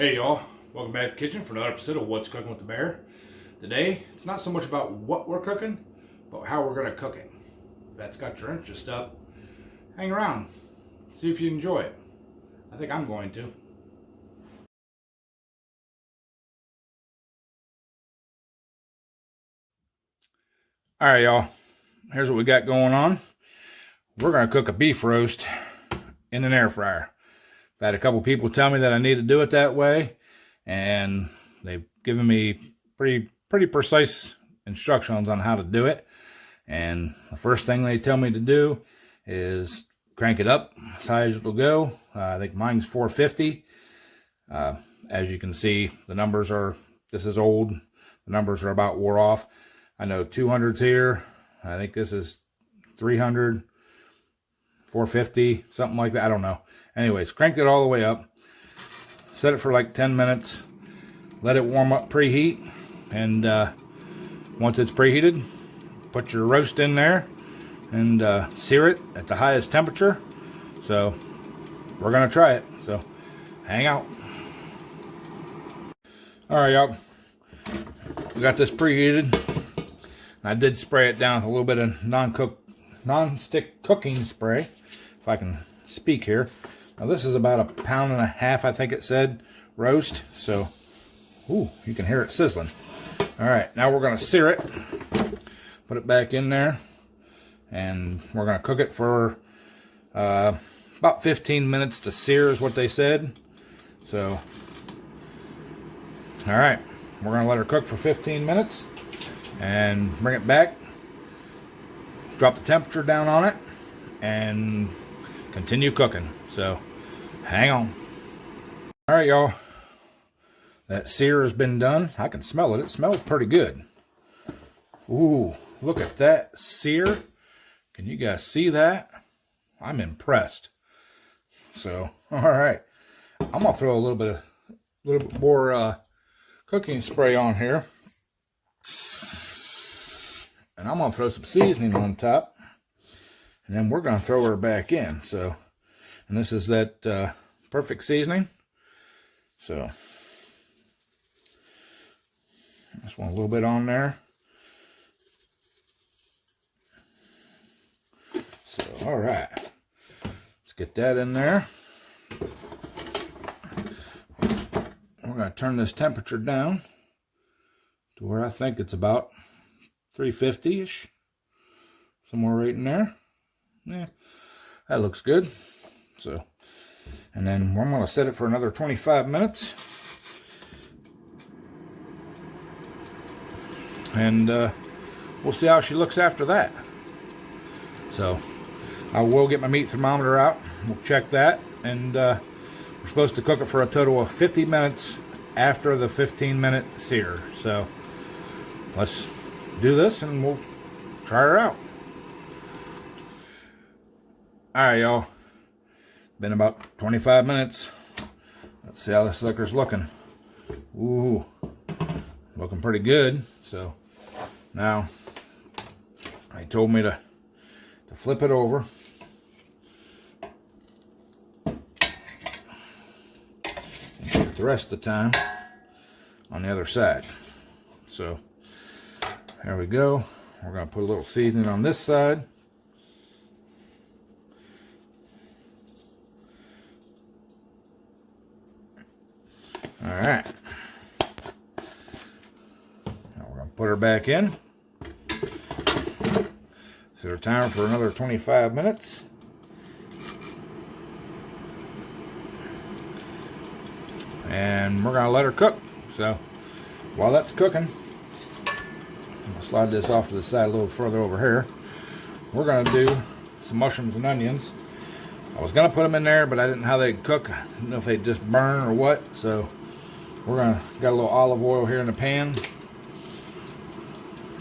Hey y'all, welcome back to the kitchen for another episode of What's Cooking with the Bear. Today, it's not so much about what we're cooking, but how we're gonna cook it. If that's got your interest up, hang around, see if you enjoy it. I think I'm going to. Alright y'all, here's what we got going on. We're gonna cook a beef roast in an air fryer. I've had a couple people tell me that I need to do it that way, and they've given me pretty precise instructions on how to do it. And the first thing they tell me to do is crank it up as high as it'll go. I think mine's 450. As you can see, the numbers are, this is old, the numbers are about wore off. I know 200's here. I think this is 300, 450, something like that. I don't know. Anyways, cranked it all the way up. Set it for like 10 minutes. Let it warm up, preheat. And once it's preheated, put your roast in there and sear it at the highest temperature. So we're gonna try it. So hang out. All right, y'all. We got this preheated. I did spray it down with a little bit of non-stick cooking spray, if I can speak here. Now this is about 1.5 pounds, I think it said, roast. So, ooh, you can hear it sizzling. All right, now we're gonna sear it. Put it back in there, and we're gonna cook it for about 15 minutes to sear is what they said. So, all right, we're gonna let her cook for 15 minutes and bring it back, drop the temperature down on it, and continue cooking. So hang on. All right, y'all, that sear has been done. I can smell it. It smells pretty good. Ooh, look at that sear. Can you guys see that? I'm impressed. So, all right, I'm gonna throw a little bit more cooking spray on here, and I'm gonna throw some seasoning on top, and then we're gonna throw her back in. So, and this is that perfect seasoning. So, just want a little bit on there. So, all right, let's get that in there. We're going to turn this temperature down to where I think it's about 350-ish, somewhere right in there. Yeah, that looks good. So, and then I'm going to set it for another 25 minutes. And we'll see how she looks after that. So I will get my meat thermometer out. We'll check that, and we're supposed to cook it for a total of 50 minutes after the 15-minute sear. So let's do this and we'll try her out. All right, y'all. Been about 25 minutes. Let's see how this sucker's looking. Ooh, looking pretty good. So now they told me to flip it over and cook it the rest of the time on the other side. So there we go. We're going to put a little seasoning on this side. All right. Now we're going to put her back in. Set our timer for another 25 minutes. And we're going to let her cook. So while that's cooking, I'm going to slide this off to the side a little further over here. We're going to do some mushrooms and onions. I was going to put them in there, but I didn't know how they'd cook. I didn't know if they'd just burn or what. So we're going to got a little olive oil here in the pan.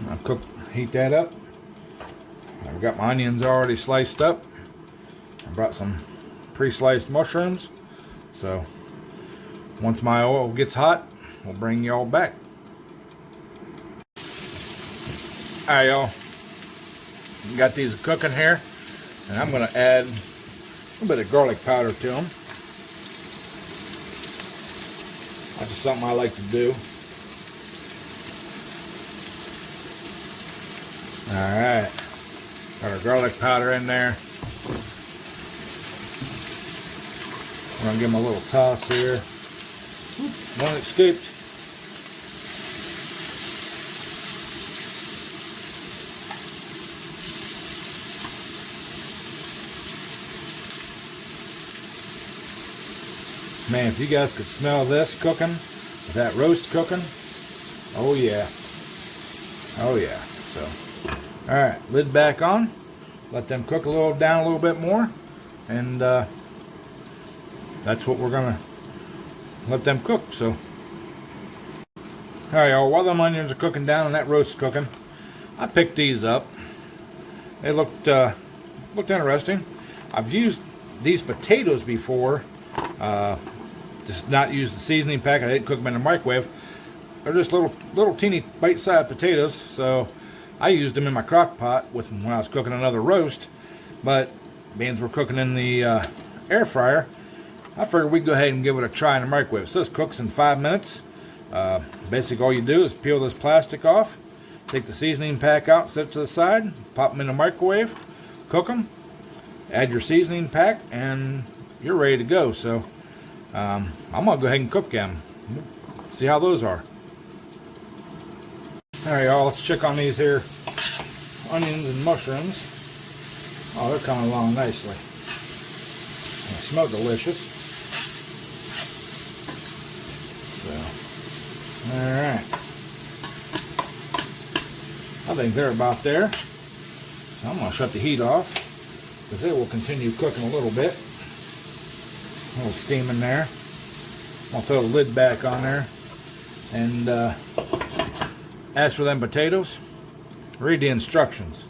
I'll heat that up. I've got my onions already sliced up. I brought some pre-sliced mushrooms. So once my oil gets hot, we'll bring y'all back. All right, y'all. Got these cooking here, and I'm going to add a little bit of garlic powder to them. That's just something I like to do. Alright. Got our garlic powder in there. I'm going to give them a little toss here. One escaped. Man, if you guys could smell this cooking, that roast cooking, oh yeah. Oh yeah. So, alright, lid back on. Let them cook down a little bit more. And that's what we're going to let them cook. So, alright y'all, while them onions are cooking down and that roast is cooking, I picked these up. They looked interesting. I've used these potatoes before. Just not use the seasoning pack. I didn't cook them in the microwave. They're just little teeny bite-sized potatoes. So I used them in my crock pot when I was cooking another roast. But beans were cooking in the air fryer. I figured we'd go ahead and give it a try in the microwave. It says cooks in 5 minutes. Basically all you do is peel this plastic off, take the seasoning pack out, set it to the side, pop them in the microwave, cook them, add your seasoning pack, and you're ready to go. So I'm gonna go ahead and cook them. See how those are. Alright y'all, let's check on these here onions and mushrooms. Oh, they're coming along nicely. They smell delicious. So, alright. I think they're about there. So I'm gonna shut the heat off because they will continue cooking a little bit. A little steam in there. I'll throw the lid back on there. And as for them potatoes, read the instructions.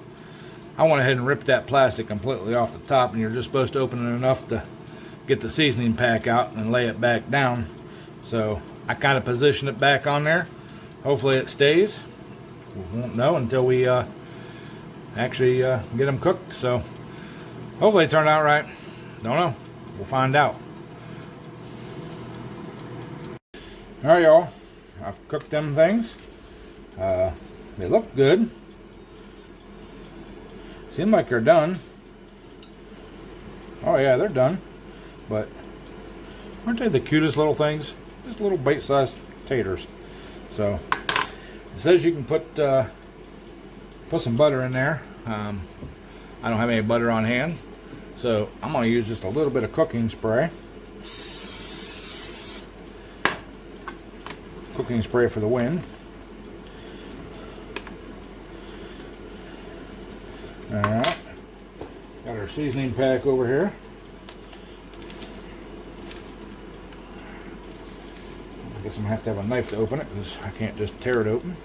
I went ahead and ripped that plastic completely off the top, and you're just supposed to open it enough to get the seasoning pack out and lay it back down. So I kind of position it back on there. Hopefully it stays. We won't know until we actually get them cooked. So hopefully it turned out right. Don't know. We'll find out. Alright y'all, I've cooked them things. They look good. Seem like they're done. Oh yeah, they're done. But aren't they the cutest little things? Just little bite-sized taters. So it says you can put some butter in there. I don't have any butter on hand, so I'm going to use just a little bit of cooking spray. Cooking spray for the win. Alright. Got our seasoning pack over here. I guess I'm going to have a knife to open it because I can't just tear it open.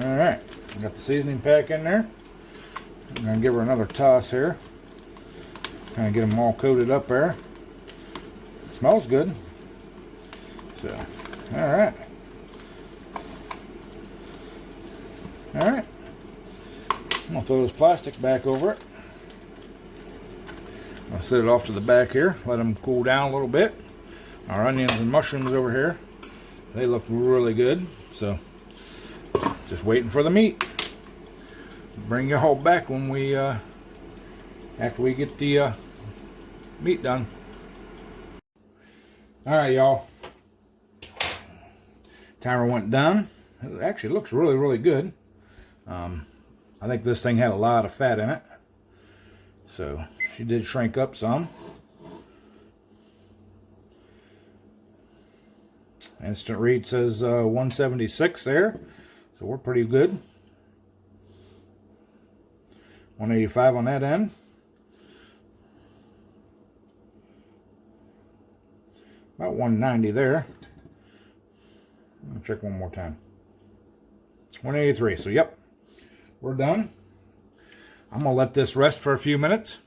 Alright. Got the seasoning pack in there. I'm going to give her another toss here. Kind of get them all coated up there. Smells good. So, alright. Alright. I'm going to throw this plastic back over it. I'll set it off to the back here. Let them cool down a little bit. Our onions and mushrooms over here. They look really good. So, just waiting for the meat. Bring you all back when we after we get the meat done. Alright y'all, timer went down. It actually looks really good. I think this thing had a lot of fat in it, so she did shrink up some. Instant read says 176 there, so we're pretty good. 185 on that end. About 190 there. I'll check one more time. 183. So yep, we're done. I'm gonna let this rest for a few minutes,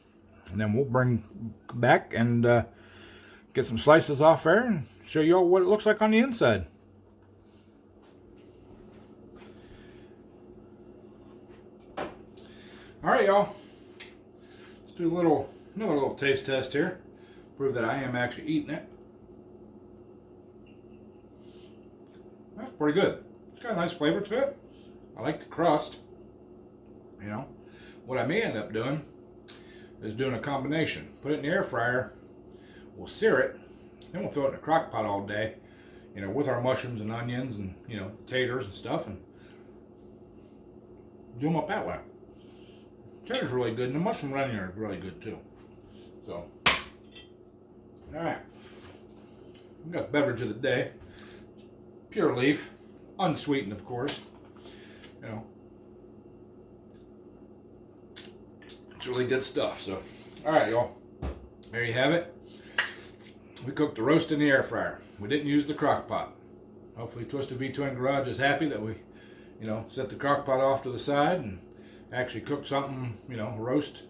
and then we'll bring back and get some slices off there and show you all what it looks like on the inside. All right, y'all. Let's do another little taste test here. Prove that I am actually eating it. That's pretty good. It's got a nice flavor to it. I like the crust. You know, what I may end up doing is doing a combination. Put it in the air fryer. We'll sear it. Then we'll throw it in a crock pot all day. You know, with our mushrooms and onions and, you know, taters and stuff, and do them up that way. Tater's really good, and the mushroom and onion are really good too. So, all right. We got beverage of the day. Pure leaf, unsweetened, of course. You know, it's really good stuff. So, all right, y'all. There you have it. We cooked the roast in the air fryer. We didn't use the crock pot. Hopefully, Twisted V Twin Garage is happy that we, you know, set the crock pot off to the side and actually cooked something, you know, roast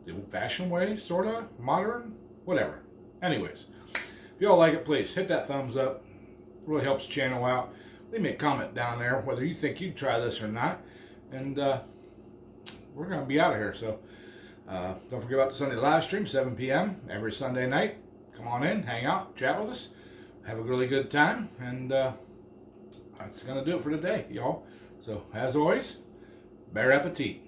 the old-fashioned way, sort of, modern, whatever. Anyways, if y'all like it, please hit that thumbs up. It really helps the channel out. Leave me a comment down there whether you think you'd try this or not. And we're going to be out of here. So don't forget about the Sunday live stream, 7 p.m. every Sunday night. Come on in, hang out, chat with us. Have a really good time. And that's going to do it for today, y'all. So, as always, bon appetit.